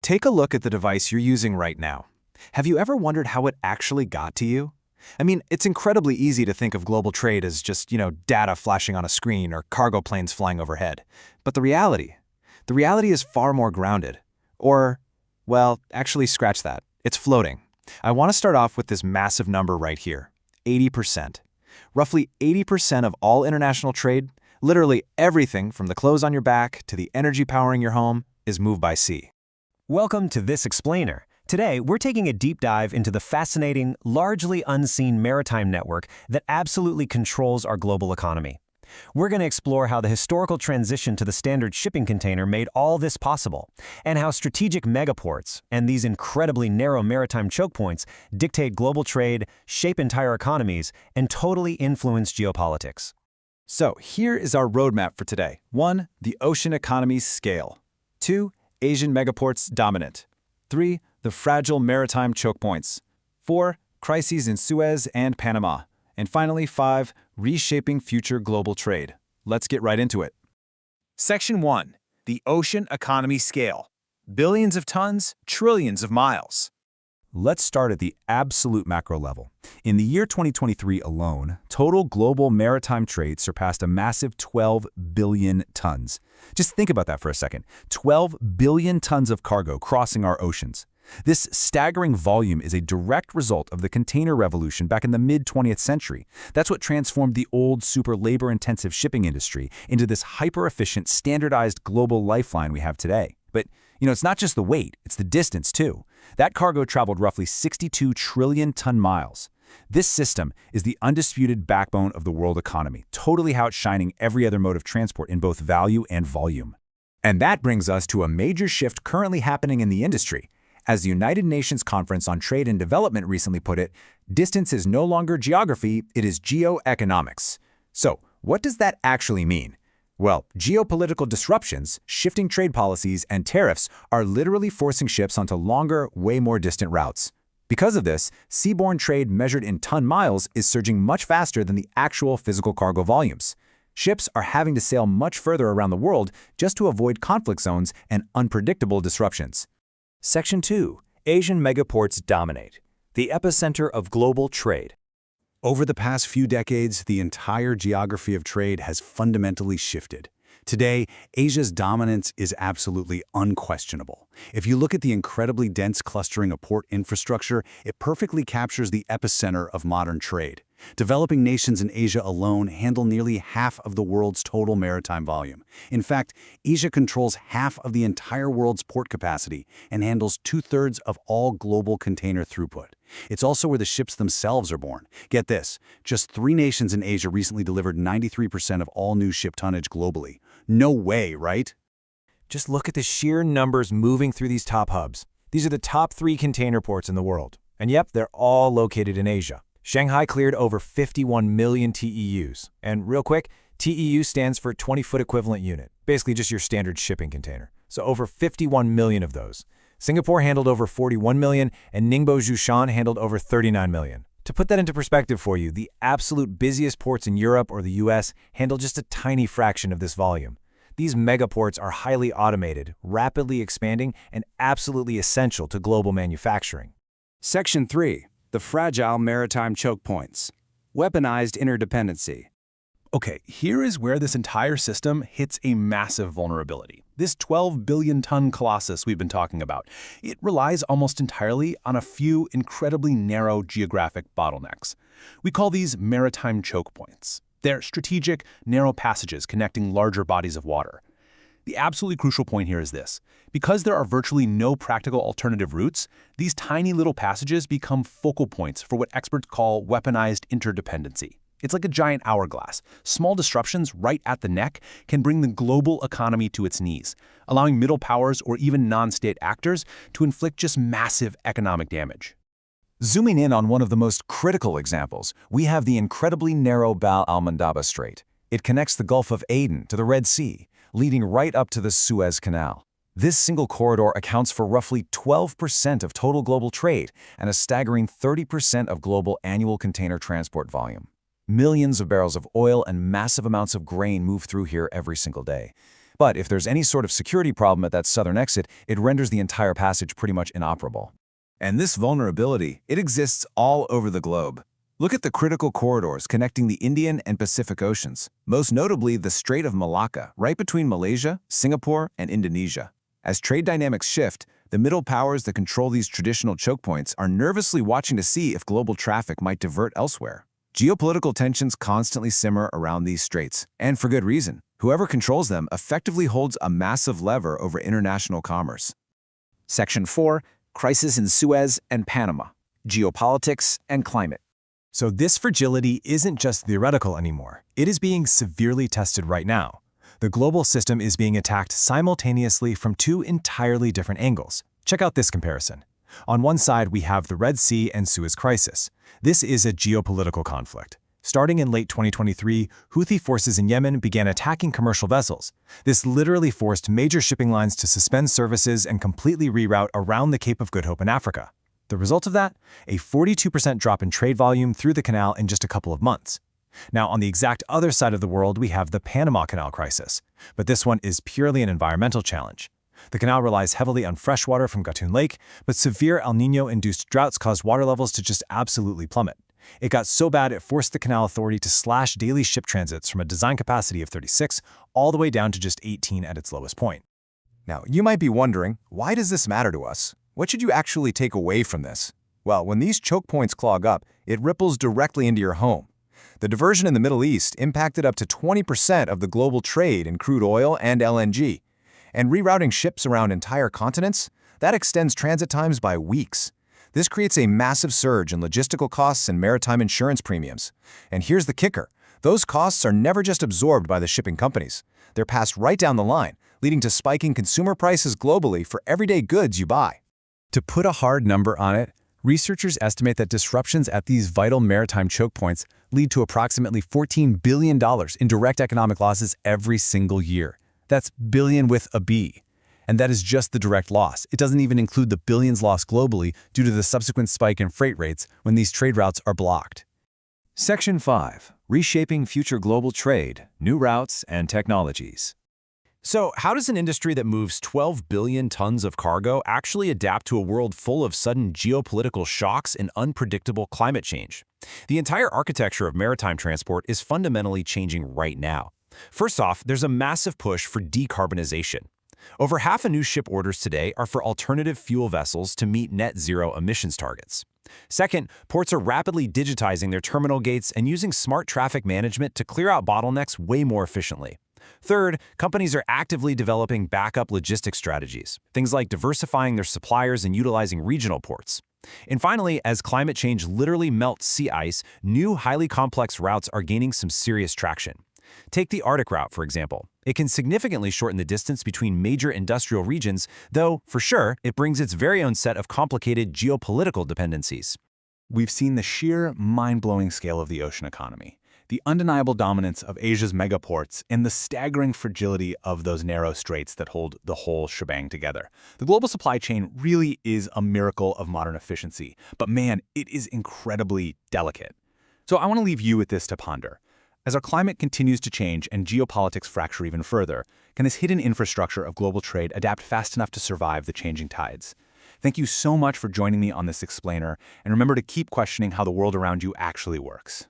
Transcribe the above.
Take a look at the device you're using right now. Have you ever wondered how it actually got to you? I mean, it's incredibly easy to think of global trade as just, data flashing on a screen or cargo planes flying overhead. But the reality is far more grounded. Or, well, actually scratch that. It's floating. I want to start off with this massive number right here, 80%. Roughly 80% of all international trade, literally everything from the clothes on your back to the energy powering your home, is moved by sea. Welcome to This Explainer. Today, we're taking a deep dive into the fascinating, largely unseen maritime network that absolutely controls our global economy. We're going to explore how the historical transition to the standard shipping container made all this possible, and how strategic megaports and these incredibly narrow maritime choke points dictate global trade, shape entire economies, and totally influence geopolitics. So here is our roadmap for today. 1. The ocean economy's scale. 2. Asian megaports dominant. 3. The fragile maritime choke points. 4. Crises in Suez and Panama. And finally, 5. Reshaping future global trade. Let's get right into it. Section 1. The ocean economy scale. Billions of tons, trillions of miles. Let's start at the absolute macro level. In the year 2023 alone, total global maritime trade surpassed a massive 12 billion tons. Just think about that for a second. 12 billion tons of cargo crossing our oceans. This staggering volume is a direct result of the container revolution back in the mid-20th century. That's what transformed the old, super labor-intensive shipping industry into this hyper-efficient, standardized global lifeline we have today. But it's not just the weight, it's the distance too. That cargo traveled roughly 62 trillion ton-miles. This system is the undisputed backbone of the world economy, totally outshining every other mode of transport in both value and volume. And that brings us to a major shift currently happening in the industry. As the United Nations Conference on Trade and Development recently put it, distance is no longer geography, it is geoeconomics. So, what does that actually mean? Well, geopolitical disruptions, shifting trade policies, and tariffs are literally forcing ships onto longer, way more distant routes. Because of this, seaborne trade measured in ton-miles is surging much faster than the actual physical cargo volumes. Ships are having to sail much further around the world just to avoid conflict zones and unpredictable disruptions. Section 2. Asian megaports dominate. The epicenter of global trade. Over the past few decades, the entire geography of trade has fundamentally shifted. Today, Asia's dominance is absolutely unquestionable. If you look at the incredibly dense clustering of port infrastructure, it perfectly captures the epicenter of modern trade. Developing nations in Asia alone handle nearly half of the world's total maritime volume. In fact, Asia controls half of the entire world's port capacity and handles 2/3 of all global container throughput. It's also where the ships themselves are born. Get this, just 3 nations in Asia recently delivered 93% of all new ship tonnage globally. No way, right? Just look at the sheer numbers moving through these top hubs. These are the top 3 container ports in the world. And yep, they're all located in Asia. Shanghai cleared over 51 million TEUs. And real quick, TEU stands for 20-foot equivalent unit, basically just your standard shipping container. So over 51 million of those. Singapore handled over 41 million, and Ningbo Zhoushan handled over 39 million. To put that into perspective for you, the absolute busiest ports in Europe or the US handle just a tiny fraction of this volume. These megaports are highly automated, rapidly expanding, and absolutely essential to global manufacturing. Section 3. The fragile maritime choke points. Weaponized interdependency. Okay, here is where this entire system hits a massive vulnerability. This 12 billion ton colossus we've been talking about, it relies almost entirely on a few incredibly narrow geographic bottlenecks. We call these maritime choke points. They're strategic, narrow passages connecting larger bodies of water. The absolutely crucial point here is this. Because there are virtually no practical alternative routes, these tiny little passages become focal points for what experts call weaponized interdependency. It's like a giant hourglass. Small disruptions right at the neck can bring the global economy to its knees, allowing middle powers or even non-state actors to inflict just massive economic damage. Zooming in on one of the most critical examples, we have the incredibly narrow Bab al-Mandab Strait. It connects the Gulf of Aden to the Red Sea, leading right up to the Suez Canal. This single corridor accounts for roughly 12% of total global trade and a staggering 30% of global annual container transport volume. Millions of barrels of oil and massive amounts of grain move through here every single day. But if there's any sort of security problem at that southern exit, it renders the entire passage pretty much inoperable. And this vulnerability, it exists all over the globe. Look at the critical corridors connecting the Indian and Pacific Oceans, most notably the Strait of Malacca, right between Malaysia, Singapore, and Indonesia. As trade dynamics shift, the middle powers that control these traditional choke points are nervously watching to see if global traffic might divert elsewhere. Geopolitical tensions constantly simmer around these straits, and for good reason. Whoever controls them effectively holds a massive lever over international commerce. Section 4, Crisis in Suez and Panama, Geopolitics and Climate. So this fragility isn't just theoretical anymore. It is being severely tested right now. The global system is being attacked simultaneously from two entirely different angles. Check out this comparison. On one side, we have the Red Sea and Suez crisis. This is a geopolitical conflict. Starting in late 2023, Houthi forces in Yemen began attacking commercial vessels. This literally forced major shipping lines to suspend services and completely reroute around the Cape of Good Hope in Africa. The result of that? A 42% drop in trade volume through the canal in just a couple of months. Now, on the exact other side of the world, we have the Panama Canal crisis. But this one is purely an environmental challenge. The canal relies heavily on fresh water from Gatun Lake, but severe El Niño-induced droughts caused water levels to just absolutely plummet. It got so bad it forced the Canal Authority to slash daily ship transits from a design capacity of 36 all the way down to just 18 at its lowest point. Now, you might be wondering, why does this matter to us? What should you actually take away from this? Well, when these choke points clog up, it ripples directly into your home. The diversion in the Middle East impacted up to 20% of the global trade in crude oil and LNG. And rerouting ships around entire continents, that extends transit times by weeks. This creates a massive surge in logistical costs and maritime insurance premiums. And here's the kicker. Those costs are never just absorbed by the shipping companies. They're passed right down the line, leading to spiking consumer prices globally for everyday goods you buy. To put a hard number on it, researchers estimate that disruptions at these vital maritime choke points lead to approximately $14 billion in direct economic losses every single year. That's billion with a B. And that is just the direct loss. It doesn't even include the billions lost globally due to the subsequent spike in freight rates when these trade routes are blocked. Section 5. Reshaping Future Global Trade, New Routes and Technologies. So, how does an industry that moves 12 billion tons of cargo actually adapt to a world full of sudden geopolitical shocks and unpredictable climate change? The entire architecture of maritime transport is fundamentally changing right now. First off, there's a massive push for decarbonization. Over half of new ship orders today are for alternative fuel vessels to meet net zero emissions targets. Second, ports are rapidly digitizing their terminal gates and using smart traffic management to clear out bottlenecks way more efficiently. Third, companies are actively developing backup logistics strategies, things like diversifying their suppliers and utilizing regional ports. And finally, as climate change literally melts sea ice, new highly complex routes are gaining some serious traction. Take the Arctic route, for example. It can significantly shorten the distance between major industrial regions, though, for sure, it brings its very own set of complicated geopolitical dependencies. We've seen the sheer, mind-blowing scale of the ocean economy, the undeniable dominance of Asia's megaports, and the staggering fragility of those narrow straits that hold the whole shebang together. The global supply chain really is a miracle of modern efficiency, but man, it is incredibly delicate. So I want to leave you with this to ponder. As our climate continues to change and geopolitics fracture even further, can this hidden infrastructure of global trade adapt fast enough to survive the changing tides? Thank you so much for joining me on this explainer, and remember to keep questioning how the world around you actually works.